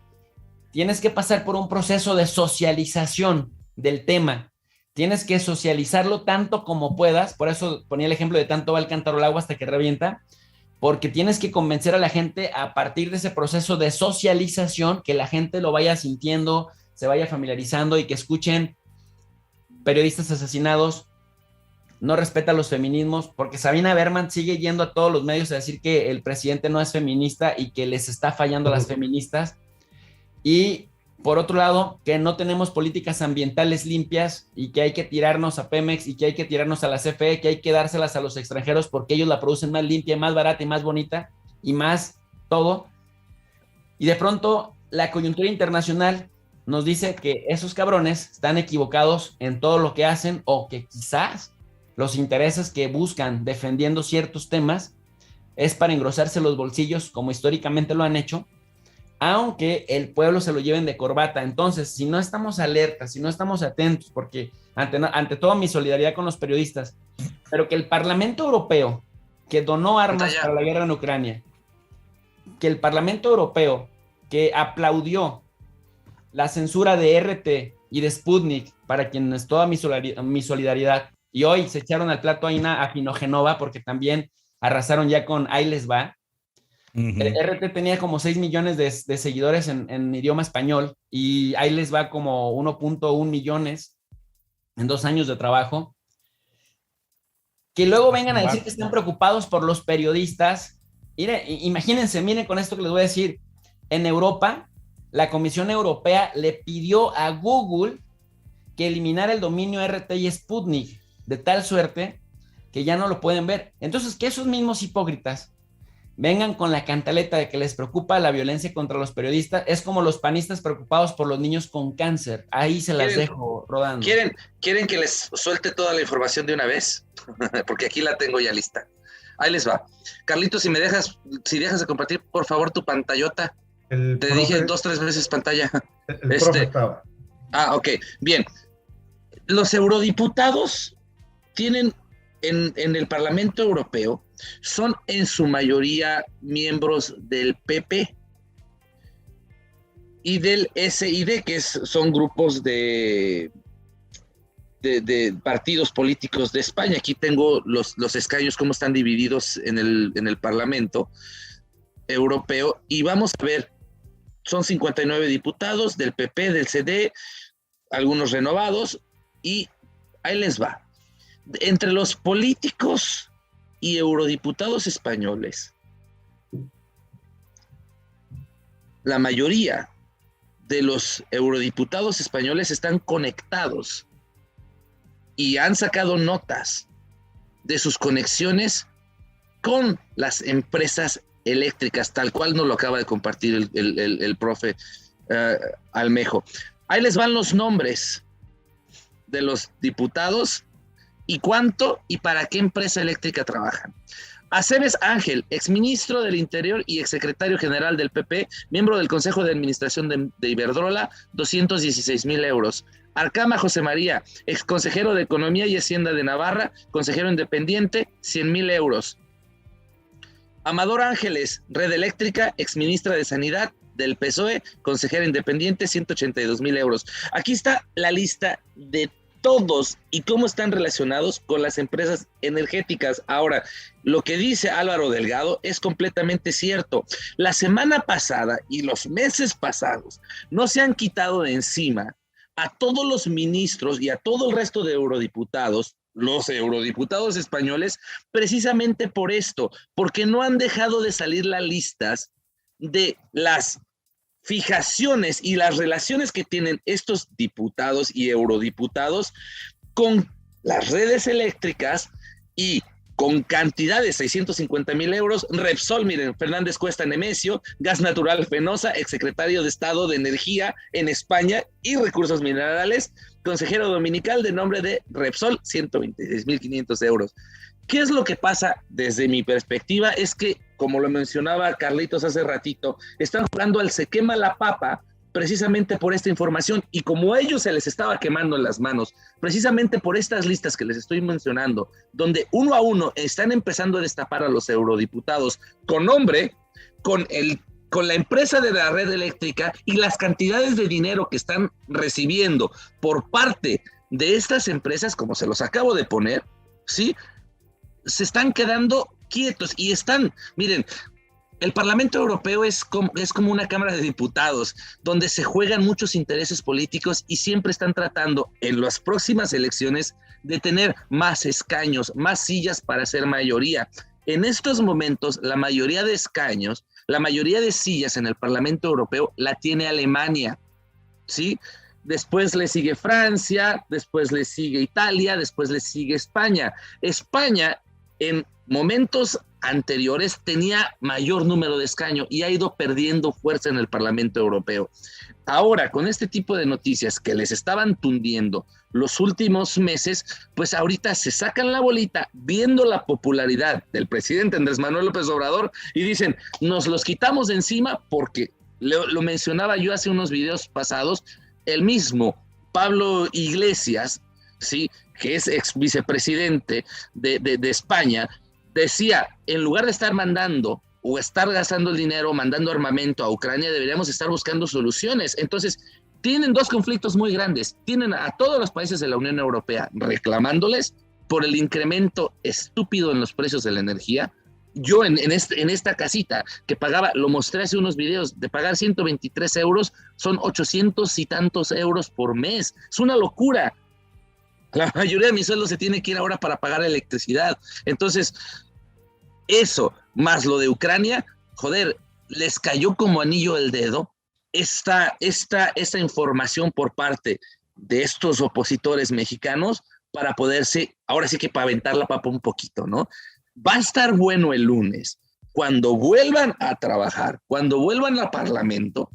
tienes que pasar por un proceso de socialización del tema. Tienes que socializarlo tanto como puedas. Por eso ponía el ejemplo de tanto va el cántaro al agua hasta que revienta, porque tienes que convencer a la gente a partir de ese proceso de socialización, que la gente lo vaya sintiendo, se vaya familiarizando y que escuchen periodistas asesinados, no respeta los feminismos, porque Sabina Berman sigue yendo a todos los medios a decir que el presidente no es feminista y que les está fallando a las feministas. Y por otro lado, que no tenemos políticas ambientales limpias y que hay que tirarnos a Pemex y que hay que tirarnos a la CFE, que hay que dárselas a los extranjeros porque ellos la producen más limpia, más barata y más bonita y más todo. Y de pronto la coyuntura internacional nos dice que esos cabrones están equivocados en todo lo que hacen, o que quizás los intereses que buscan defendiendo ciertos temas es para engrosarse los bolsillos, como históricamente lo han hecho, aunque el pueblo se lo lleven de corbata. Entonces, si no estamos alertas, si no estamos atentos, porque ante todo mi solidaridad con los periodistas, pero que el Parlamento Europeo, que donó armas para la guerra en Ucrania, que el Parlamento Europeo, que aplaudió la censura de RT y de Sputnik, para quienes toda mi solidaridad, y hoy se echaron al plato a Finogenova porque también arrasaron ya con Ahí Les Va. RT tenía como 6 millones de seguidores en idioma español y Ahí Les Va como 1.1 millones en 2 años de trabajo. Que luego vengan a decir que están preocupados por los periodistas. Imagínense, miren con esto que les voy a decir. En Europa, la Comisión Europea le pidió a Google que eliminara el dominio RT y Sputnik, de tal suerte que ya no lo pueden ver. Entonces, que esos mismos hipócritas vengan con la cantaleta de que les preocupa la violencia contra los periodistas, es como los panistas preocupados por los niños con cáncer. Ahí se las dejo rodando. ¿Quieren que les suelte toda la información de una vez? Porque aquí la tengo ya lista. Ahí les va. Carlitos, si dejas de compartir, por favor, tu pantallota. Te dije 2-3 veces pantalla. El profe estaba. Ok, bien. Los eurodiputados tienen en el Parlamento Europeo, son en su mayoría miembros del PP y del SID, que son grupos de partidos políticos de España. Aquí tengo los escaños, cómo están divididos en el Parlamento Europeo, y vamos a ver, son 59 diputados del PP, del CD, algunos renovados, y ahí les va. Entre los políticos y eurodiputados españoles, la mayoría de los eurodiputados españoles están conectados y han sacado notas de sus conexiones con las empresas eléctricas, tal cual nos lo acaba de compartir el profe Almejo. Ahí les van los nombres de los diputados y cuánto y para qué empresa eléctrica trabajan. Aceves Ángel, exministro del Interior y exsecretario general del PP, miembro del Consejo de Administración de Iberdrola, 216,000 euros. Arcama José María, exconsejero de Economía y Hacienda de Navarra, consejero independiente, 100,000 euros. Amador Ángeles, Red Eléctrica, exministra de Sanidad del PSOE, consejera independiente, 182,000 euros. Aquí está la lista de todos y cómo están relacionados con las empresas energéticas. Ahora, lo que dice Álvaro Delgado es completamente cierto. La semana pasada y los meses pasados no se han quitado de encima a todos los ministros y a todo el resto de eurodiputados, los eurodiputados españoles, precisamente por esto, porque no han dejado de salir las listas de las fijaciones y las relaciones que tienen estos diputados y eurodiputados con las redes eléctricas y con cantidad de 650,000 euros. Repsol, miren, Fernández Cuesta Nemesio, Gas Natural Fenosa, exsecretario de Estado de Energía en España y Recursos Minerales, consejero dominical de nombre de Repsol, 126,500 euros. ¿Qué es lo que pasa desde mi perspectiva? Es que, como lo mencionaba Carlitos hace ratito, están jugando al se quema la papa precisamente por esta información, y como a ellos se les estaba quemando en las manos, precisamente por estas listas que les estoy mencionando, donde uno a uno están empezando a destapar a los eurodiputados con nombre, con la empresa de la red eléctrica y las cantidades de dinero que están recibiendo por parte de estas empresas, como se los acabo de poner, ¿sí? Se están quedando quietos y están, miren, el Parlamento Europeo es como una Cámara de Diputados, donde se juegan muchos intereses políticos y siempre están tratando en las próximas elecciones de tener más escaños, más sillas para ser mayoría. En estos momentos, la mayoría de escaños, la mayoría de sillas en el Parlamento Europeo la tiene Alemania, ¿sí? Después le sigue Francia, después le sigue Italia, después le sigue España. España, en momentos anteriores, tenía mayor número de escaños y ha ido perdiendo fuerza en el Parlamento Europeo. Ahora, con este tipo de noticias que les estaban tundiendo los últimos meses, pues ahorita se sacan la bolita viendo la popularidad del presidente Andrés Manuel López Obrador y dicen, nos los quitamos de encima porque, lo mencionaba yo hace unos videos pasados, el mismo Pablo Iglesias, ¿sí?, que es ex vicepresidente de España, decía, en lugar de estar mandando o estar gastando el dinero, mandando armamento a Ucrania, deberíamos estar buscando soluciones. Entonces, tienen dos conflictos muy grandes. Tienen a todos los países de la Unión Europea reclamándoles por el incremento estúpido en los precios de la energía. Yo en esta casita que pagaba, lo mostré hace unos videos, de pagar 123 euros, son 800 y tantos euros por mes. Es una locura. La mayoría de mi sueldo se tiene que ir ahora para pagar electricidad. Entonces, eso, más lo de Ucrania, joder, les cayó como anillo al dedo esta información por parte de estos opositores mexicanos para poderse, ahora sí que para aventar la papa un poquito, ¿no? Va a estar bueno el lunes, cuando vuelvan a trabajar, cuando vuelvan al Parlamento,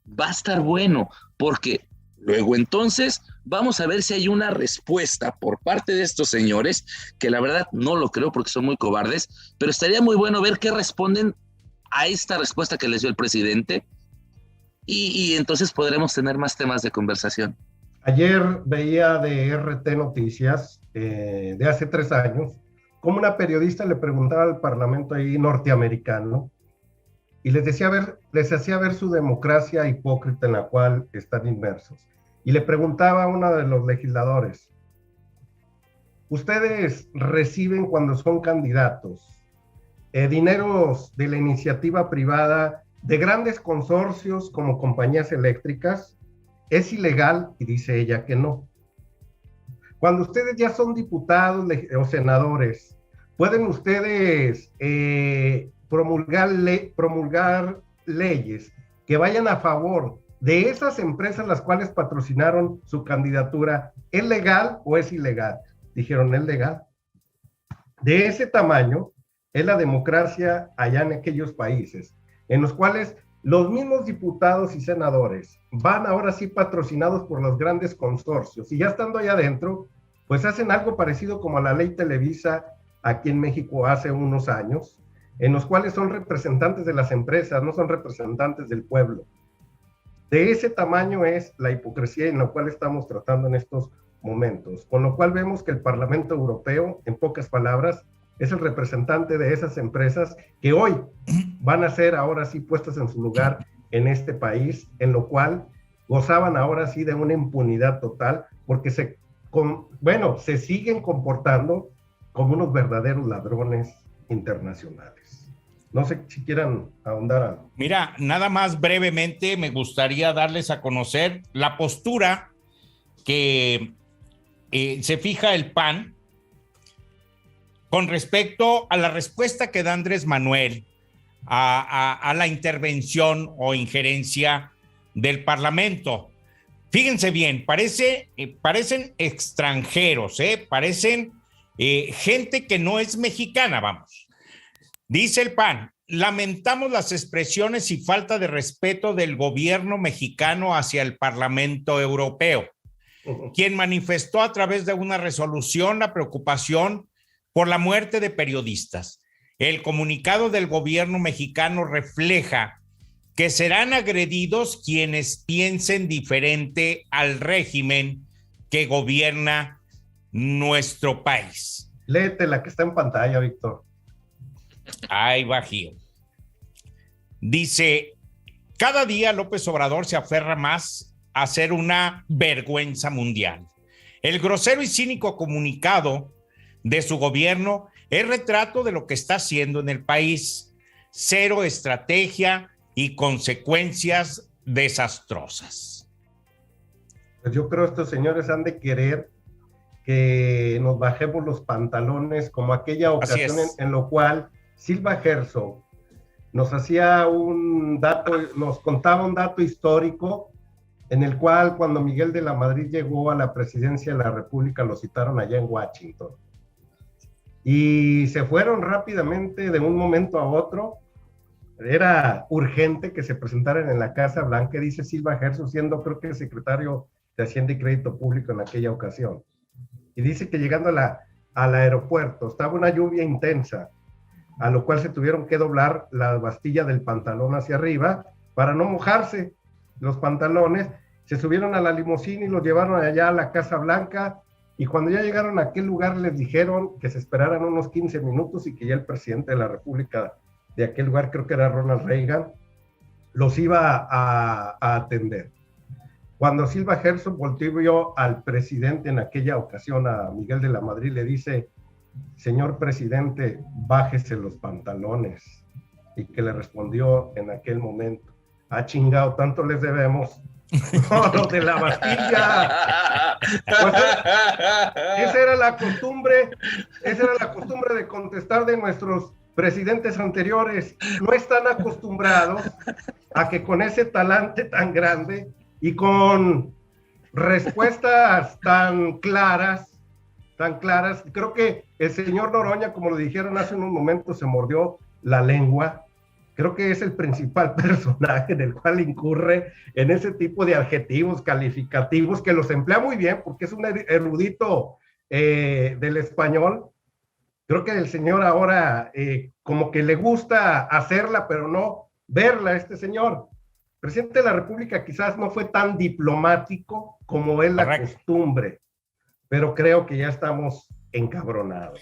va a estar bueno, porque luego entonces vamos a ver si hay una respuesta por parte de estos señores, que la verdad no lo creo porque son muy cobardes, pero estaría muy bueno ver qué responden a esta respuesta que les dio el presidente y entonces podremos tener más temas de conversación. Ayer veía de RT Noticias de hace 3 años cómo una periodista le preguntaba al parlamento ahí norteamericano y les hacía ver su democracia hipócrita en la cual están inmersos. Y le preguntaba a uno de los legisladores, ¿ustedes reciben cuando son candidatos dineros de la iniciativa privada de grandes consorcios como compañías eléctricas? ¿Es ilegal? Y dice ella que no. Cuando ustedes ya son diputados o senadores, ¿pueden ustedes promulgar leyes que vayan a favor de esas empresas las cuales patrocinaron su candidatura? ¿Es legal o es ilegal? Dijeron, es legal. De ese tamaño es la democracia allá en aquellos países, en los cuales los mismos diputados y senadores van ahora sí patrocinados por los grandes consorcios, y ya estando allá adentro, pues hacen algo parecido como la ley Televisa aquí en México hace unos años, en los cuales son representantes de las empresas, no son representantes del pueblo. De ese tamaño es la hipocresía en la cual estamos tratando en estos momentos, con lo cual vemos que el Parlamento Europeo, en pocas palabras, es el representante de esas empresas que hoy van a ser ahora sí puestas en su lugar en este país, en lo cual gozaban ahora sí de una impunidad total, porque se siguen comportando como unos verdaderos ladrones internacionales. No sé si quieran ahondar algo. Mira, nada más brevemente me gustaría darles a conocer la postura que se fija el PAN con respecto a la respuesta que da Andrés Manuel a la intervención o injerencia del Parlamento. Fíjense bien, parecen extranjeros, parecen gente que no es mexicana, vamos. Dice el PAN: lamentamos las expresiones y falta de respeto del gobierno mexicano hacia el Parlamento Europeo, quien manifestó a través de una resolución la preocupación por la muerte de periodistas. El comunicado del gobierno mexicano refleja que serán agredidos quienes piensen diferente al régimen que gobierna nuestro país. Léete la que está en pantalla, Víctor. Ahí bajío. Dice: cada día López Obrador se aferra más a ser una vergüenza mundial. El grosero y cínico comunicado de su gobierno es retrato de lo que está haciendo en el país. Cero estrategia y consecuencias desastrosas. Pues yo creo que estos señores han de querer que nos bajemos los pantalones, como aquella ocasión en lo cual Silva Herzog nos hacía un dato, nos contaba un dato histórico en el cual cuando Miguel de la Madrid llegó a la presidencia de la República lo citaron allá en Washington. Y se fueron rápidamente de un momento a otro. Era urgente que se presentaran en la Casa Blanca, dice Silva Herzog, siendo creo que secretario de Hacienda y Crédito Público en aquella ocasión. Y dice que llegando al aeropuerto estaba una lluvia intensa, a lo cual se tuvieron que doblar la bastilla del pantalón hacia arriba para no mojarse los pantalones. Se subieron a la limusina y los llevaron allá a la Casa Blanca, y cuando ya llegaron a aquel lugar les dijeron que se esperaran unos 15 minutos y que ya el presidente de la República de aquel lugar, creo que era Ronald Reagan, los iba a atender. Cuando Silva Herzog volteó y vio al presidente en aquella ocasión, a Miguel de la Madrid, le dice: señor presidente, bájese los pantalones. Y que le respondió en aquel momento: ah, chingado, tanto les debemos. No, los de la Bastilla. Pues, esa era la costumbre de contestar de nuestros presidentes anteriores. No están acostumbrados a que con ese talante tan grande y con respuestas tan claras, creo que el señor Noroña, como lo dijeron hace unos momentos, se mordió la lengua. Creo que es el principal personaje del cual incurre en ese tipo de adjetivos calificativos, que los emplea muy bien porque es un erudito del español. Creo que el señor ahora como que le gusta hacerla, pero no verla. Este señor, presidente de la República, quizás no fue tan diplomático como es la costumbre, pero creo que ya estamos encabronados.